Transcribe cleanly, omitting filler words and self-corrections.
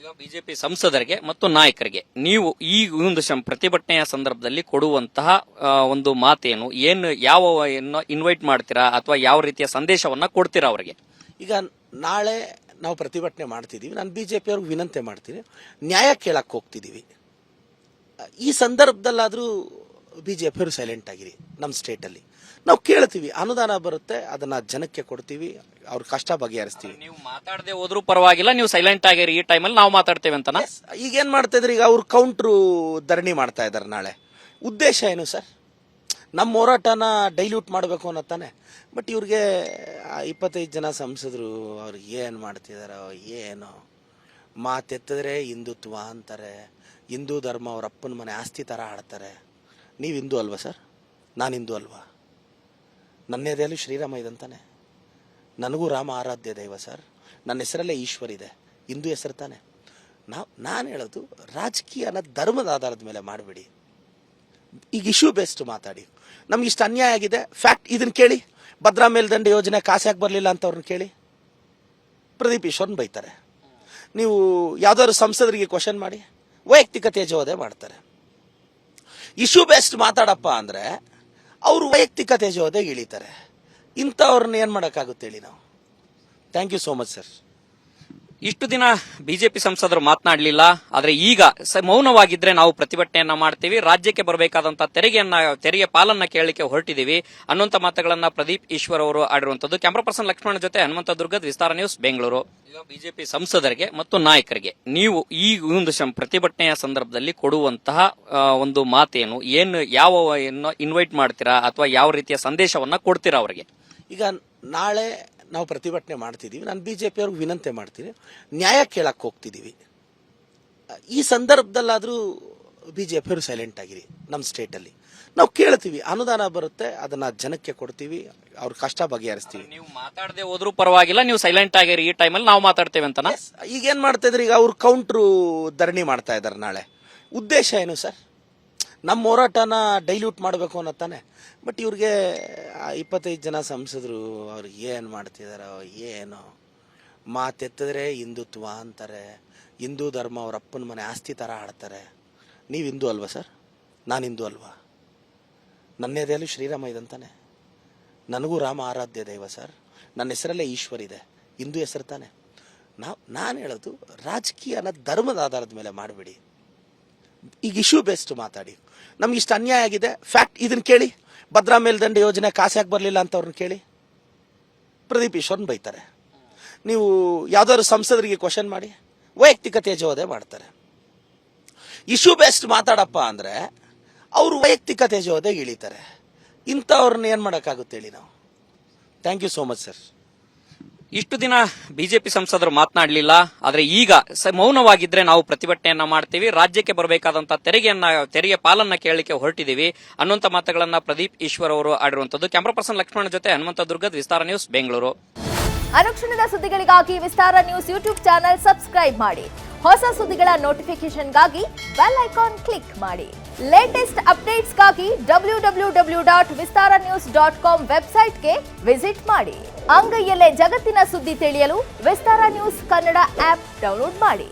ಈಗ ಬಿಜೆಪಿ ಸಂಸದರಿಗೆ ಮತ್ತು ನಾಯಕರಿಗೆ ನೀವು ಈ ಒಂದು ಪ್ರತಿಭಟನೆಯ ಸಂದರ್ಭದಲ್ಲಿ ಕೊಡುವಂತಹ ಒಂದು ಮಾತೇನು, ಏನು ಯಾವ ಇನ್ವೈಟ್ ಮಾಡ್ತೀರಾ ಅಥವಾ ಯಾವ ರೀತಿಯ ಸಂದೇಶವನ್ನ ಕೊಡ್ತೀರಾ ಅವರಿಗೆ? ಈಗ ನಾಳೆ ನಾವು ಪ್ರತಿಭಟನೆ ಮಾಡ್ತಿದ್ದೀವಿ. ನಾನು ಬಿಜೆಪಿ ಅವ್ರಿಗೆ ವಿನಂತಿ ಮಾಡ್ತೀನಿ, ನ್ಯಾಯ ಕೇಳಕ್ಕೆ ಹೋಗ್ತಿದ್ದೀವಿ. ಈ ಸಂದರ್ಭದಲ್ಲಾದರೂ ಬಿಜೆಪಿ ಅವರು ಸೈಲೆಂಟ್ ಆಗಿರಿ. ನಮ್ಮ ಸ್ಟೇಟಲ್ಲಿ ನಾವು ಕೇಳ್ತೀವಿ, ಅನುದಾನ ಬರುತ್ತೆ, ಅದನ್ನ ಜನಕ್ಕೆ ಕೊಡ್ತೀವಿ, ಅವ್ರ ಕಷ್ಟ ಬಗೆಹರಿಸ್ತೀವಿ. ನೀವು ಮಾತಾಡದೆ ಹೋದ್ರೂ ಪರವಾಗಿಲ್ಲ, ನೀವು ಸೈಲೆಂಟ್ ಆಗಿರಿ, ಈ ಟೈಮಲ್ಲಿ ನಾವು ಮಾತಾಡ್ತೇವೆ ಅಂತ. ಈಗ ಏನ್ ಮಾಡ್ತಾ ಇದ್ರಿ, ಈಗ ಅವ್ರು ಕೌಂಟ್ರು ಧರಣಿ ಮಾಡ್ತಾ ಇದ್ದಾರೆ. ನಾಳೆ ಉದ್ದೇಶ ಏನು ಸರ್? ನಮ್ಮ ಹೋರಾಟನ ಡೈಲ್ಯೂಟ್ ಮಾಡಬೇಕು ಅನ್ನತ್ತಾನೆ. ಬಟ್ ಇವ್ರಿಗೆ 25 ಜನ ಸಂಸದರು ಅವ್ರಿಗೆ ಏನು ಮಾಡ್ತಿದಾರೋ ಏನು, ಮಾತೆತ್ತಿದ್ರೆ ಹಿಂದುತ್ವ ಅಂತಾರೆ, ಹಿಂದೂ ಧರ್ಮ ಅವ್ರ ಅಪ್ಪನ ಮನೆ ಆಸ್ತಿ ಥರ ಆಡ್ತಾರೆ. ನೀವು ಹಿಂದೂ ಅಲ್ವಾ ಸರ್? ನಾನು ಹಿಂದೂ ಅಲ್ವಾ? ನನ್ನ ಎದೆಯಲ್ಲೂ ಶ್ರೀರಾಮ ಇದಂತಾನೆ, ನನಗೂ ರಾಮ ಆರಾಧ್ಯ ದೈವ ಸರ್. ನನ್ನ ಹೆಸರಲ್ಲೇ ಈಶ್ವರ್ ಇದೆ, ಹಿಂದೂ ಹೆಸರು ತಾನೆ. ನಾನು ಹೇಳೋದು, ರಾಜಕೀಯನ ಧರ್ಮದ ಆಧಾರದ ಮೇಲೆ ಮಾಡಬೇಡಿ. ಈಗ ಇಶ್ಯೂ ಬೇಸ್ಡ್ ಮಾತಾಡಿ. ನಮ್ಗೆ ಇಷ್ಟು ಅನ್ಯಾಯ ಆಗಿದೆ, ಫ್ಯಾಕ್ಟ್ ಇದನ್ನ ಕೇಳಿ. ಭದ್ರಾ ಮೇಲ್ದಂಡೆ ಯೋಜನೆ ಕಾಸು ಯಾಕೆ ಬರಲಿಲ್ಲ ಅಂತ ಅವ್ರನ್ನ ಕೇಳಿ. ಪ್ರದೀಪ್ ಈಶ್ವರ್ನ ಬೈತಾರೆ. ನೀವು ಯಾವ್ದಾದ್ರು ಸಂಸದರಿಗೆ ಕ್ವಶನ್ ಮಾಡಿ, ವೈಯಕ್ತಿಕ ತೇಜೋವಧೆ ಮಾಡ್ತಾರೆ. ಇಶ್ಯೂ ಬೇಸ್ಡ್ ಮಾತಾಡಪ್ಪ ಅಂದ್ರೆ ಅವರು ವೈಯಕ್ತಿಕ ತೇಜೋವಧೆಗೆ ಇಳಿತಾರೆ. ಇಂಥವ್ರನ್ನ ಏನ್ ಮಾಡೋಕ್ಕಾಗುತ್ತೆ ಹೇಳಿ ನಾವು? Thank you so much sir. ಇಷ್ಟು ದಿನ ಬಿಜೆಪಿ ಸಂಸದರು ಮಾತನಾಡಲಿಲ್ಲ, ಆದ್ರೆ ಈಗ ಮೌನವಾಗಿದ್ರೆ ನಾವು ಪ್ರತಿಭಟನೆಯನ್ನ ಮಾಡ್ತೀವಿ, ರಾಜ್ಯಕ್ಕೆ ಬರಬೇಕಾದಂತಹ ತೆರಿಗೆ ಪಾಲನ್ನ ಕೇಳಲಿಕ್ಕೆ ಹೊರಟಿದೀವಿ ಅನ್ನುವಂತ ಮಾತುಗಳನ್ನ ಪ್ರದೀಪ್ ಈಶ್ವರ್ ಅವರು ಆಡಿರುವಂತದ್ದು. ಕ್ಯಾಮರಾ ಪರ್ಸನ್ ಲಕ್ಷ್ಮಣ ಜೊತೆ ಹನುಮಂತ ದುರ್ಗದ್, ವಿಸ್ತಾರ ನ್ಯೂಸ್, ಬೆಂಗಳೂರು. ಈಗ ಬಿಜೆಪಿ ಸಂಸದರಿಗೆ ಮತ್ತು ನಾಯಕರಿಗೆ ನೀವು ಈ ಒಂದು ಪ್ರತಿಭಟನೆಯ ಸಂದರ್ಭದಲ್ಲಿ ಕೊಡುವಂತಹ ಒಂದು ಮಾತೇನು, ಏನು ಯಾವ ಇನ್ವೈಟ್ ಮಾಡ್ತೀರಾ ಅಥವಾ ಯಾವ ರೀತಿಯ ಸಂದೇಶವನ್ನ ಕೊಡ್ತೀರಾ ಅವರಿಗೆ? ಈಗ ನಾಳೆ ನಾವು ಪ್ರತಿಭಟನೆ ಮಾಡ್ತಿದ್ದೀವಿ. ನಾನು ಬಿಜೆಪಿ ಅವ್ರಿಗೆ ವಿನಂತಿ ಮಾಡ್ತೀನಿ, ನ್ಯಾಯ ಕೇಳಕ್ಕೆ ಹೋಗ್ತಿದ್ದೀವಿ. ಈ ಸಂದರ್ಭದಲ್ಲಾದರೂ ಬಿಜೆಪಿ ಅವರು ಸೈಲೆಂಟ್ ಆಗಿರಿ. ನಮ್ಮ ಸ್ಟೇಟಲ್ಲಿ ನಾವು ಕೇಳ್ತೀವಿ, ಅನುದಾನ ಬರುತ್ತೆ, ಅದನ್ನ ಜನಕ್ಕೆ ಕೊಡ್ತೀವಿ, ಅವ್ರ ಕಷ್ಟ ಬಗೆಹರಿಸ್ತೀವಿ. ನೀವು ಮಾತಾಡದೆ ಹೋದ್ರೂ ಪರವಾಗಿಲ್ಲ, ನೀವು ಸೈಲೆಂಟ್ ಆಗಿರಿ, ಈ ಟೈಮಲ್ಲಿ ನಾವು ಮಾತಾಡ್ತೇವೆ ಅಂತ. ಈಗ ಏನ್ ಮಾಡ್ತಾ ಇದ್ರಿ, ಈಗ ಅವ್ರು ಕೌಂಟ್ರು ಧರಣಿ ಮಾಡ್ತಾ ಇದ್ದಾರೆ. ನಾಳೆ ಉದ್ದೇಶ ಏನು ಸರ್? ನಮ್ಮ ಹೋರಾಟನ ಡೈಲ್ಯೂಟ್ ಮಾಡಬೇಕು ಅನ್ನತ್ತಾನೆ. ಬಟ್ ಇವ್ರಿಗೆ 25 ಜನ ಸಂಸದರು ಅವ್ರಿಗೆ ಏನು ಮಾಡ್ತಿದಾರೋ ಏನು, ಮಾತೆತ್ತಿದ್ರೆ ಹಿಂದುತ್ವ ಅಂತಾರೆ, ಹಿಂದೂ ಧರ್ಮ ಅವ್ರ ಅಪ್ಪನ ಮನೆ ಆಸ್ತಿ ಥರ ಆಡ್ತಾರೆ. ನೀವು ಹಿಂದೂ ಅಲ್ವಾ ಸರ್? ನಾನು ಹಿಂದೂ ಅಲ್ವಾ? ನನ್ನ ಎದೆಯಲ್ಲೂ ಶ್ರೀರಾಮ ಇದಂತಾನೆ, ನನಗೂ ರಾಮ ಆರಾಧ್ಯ ದೈವ ಸರ್. ನನ್ನ ಹೆಸರಲ್ಲೇ ಈಶ್ವರ್ ಇದೆ, ಹಿಂದೂ ಹೆಸರು ತಾನೆ. ನಾನು ಹೇಳೋದು, ರಾಜಕೀಯನ ಧರ್ಮದ ಆಧಾರದ ಮೇಲೆ ಮಾಡಬೇಡಿ. ಈಗ ಇಶ್ಯೂ ಬೇಸ್ಡ್ ಮಾತಾಡಿ. ನಮ್ಗೆ ಇಷ್ಟು ಅನ್ಯಾಯ ಆಗಿದೆ, ಫ್ಯಾಕ್ಟ್ ಇದನ್ನ ಕೇಳಿ. ಭದ್ರಾ ಮೇಲ್ದಂಡೆ ಯೋಜನೆ ಕಾಸು ಯಾಕೆ ಬರಲಿಲ್ಲ ಅಂತ ಅವ್ರನ್ನ ಕೇಳಿ. ಪ್ರದೀಪ್ ಈಶ್ವರ್ನ ಬೈತಾರೆ. ನೀವು ಯಾವ್ದಾದ್ರು ಸಂಸದರಿಗೆ ಕ್ವಶನ್ ಮಾಡಿ, ವೈಯಕ್ತಿಕ ತೇಜೋವಧೆ ಮಾಡ್ತಾರೆ. ಇಶ್ಯೂ ಬೇಸ್ಡ್ ಮಾತಾಡಪ್ಪ ಅಂದ್ರೆ ಅವರು ವೈಯಕ್ತಿಕ ತೇಜೋವಧೆಗೆ ಇಳಿತಾರೆ. ಇಂಥವ್ರನ್ನ ಏನ್ ಮಾಡೋಕ್ಕಾಗುತ್ತೆ ಹೇಳಿ ನಾವು? Thank you so much sir. ಇಷ್ಟು ದಿನ ಬಿಜೆಪಿ ಸಂಸದರು ಮಾತನಾಡಲಿಲ್ಲ, ಆದ್ರೆ ಈಗ ಮೌನವಾಗಿದ್ರೆ ನಾವು ಪ್ರತಿಭಟನೆಯನ್ನ ಮಾಡ್ತೀವಿ, ರಾಜ್ಯಕ್ಕೆ ಬರಬೇಕಾದಂತಹ ತೆರಿಗೆ ಪಾಲನ್ನ ಕೇಳಲಿಕ್ಕೆ ಹೊರಟಿದೀವಿ ಅನ್ನುವಂತ ಮಾತುಗಳನ್ನ ಪ್ರದೀಪ್ ಈಶ್ವರ್ ಅವರು ಆಡಿರುವಂತದ್ದು. ಕ್ಯಾಮರಾ ಪರ್ಸನ್ ಲಕ್ಷ್ಮಣ ಜೊತೆ ಹನುಮಂತ ದುರ್ಗದ್, ವಿಸ್ತಾರ ನ್ಯೂಸ್, ಬೆಂಗಳೂರು. ಅನುಕ್ಷಣದ ಸುದ್ದಿಗಳಿಗಾಗಿ ವಿಸ್ತಾರ ನ್ಯೂಸ್ ಯೂಟ್ಯೂಬ್ ಚಾನೆಲ್ ಸಬ್ಸ್ಕ್ರೈಬ್ ಮಾಡಿ. ಹೊಸ ಸುದ್ದಿಗಳ ನೋಟಿಫಿಕೇಶನ್ಗಾಗಿ ಬೆಲ್ ಐಕಾನ್ ಕ್ಲಿಕ್ ಮಾಡಿ. ಲೇಟೆಸ್ಟ್ ಅಪ್ಡೇಟ್ಸ್ಗಾಗಿ www.vistaranews.com ವೆಬ್ಸೈಟ್ಗೆ ವಿಸಿಟ್ ಮಾಡಿ. ಅಂಗೈಯಲ್ಲೇ ಜಗತ್ತಿನ ಸುದ್ದಿ ತಿಳಿಯಲು ವಿಸ್ತಾರ ನ್ಯೂಸ್ ಕನ್ನಡ ಆಪ್ ಡೌನ್ಲೋಡ್ ಮಾಡಿ.